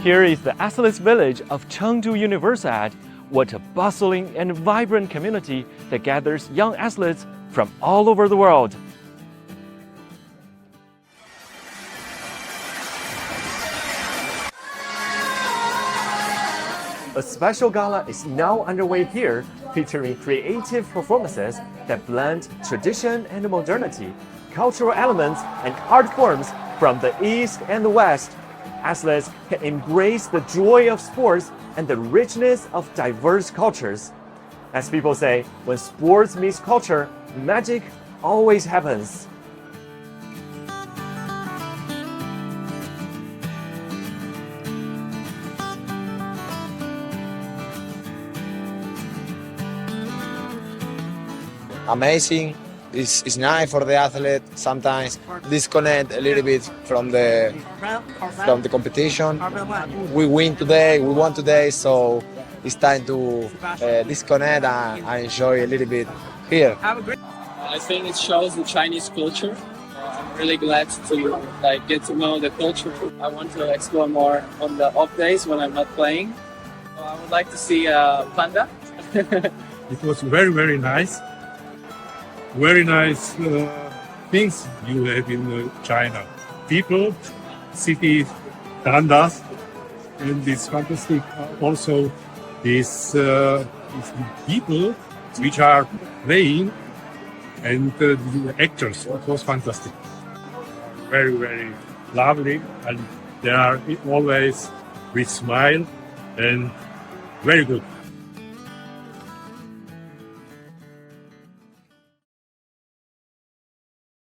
Here is the athletes village of Chengdu Yunivers. What a bustling and vibrant community that gathers young athletes from all over the world. A special gala is now underway here, featuring creative performances that blend tradition and modernity, cultural elements and art forms from the East and the West. Athletes can embrace the joy of sports and the richness of diverse cultures. As people say, when sports meets culture, magic always happens. Amazing. It's nice for the athlete. Sometimes disconnect a little bit from the competition. We won today, so it's time to disconnect and enjoy a little bit here. I think it shows the Chinese culture. I'm really glad to get to know the culture. I want to explore more on the off days when I'm not playing. So I would like to see a panda. It was very, very nice. Very nice things you have in China. People, cities, pandas, and it's fantastic. Also, these people which are playing and the actors. It was fantastic. Very, very lovely, and they are always with smile and very good.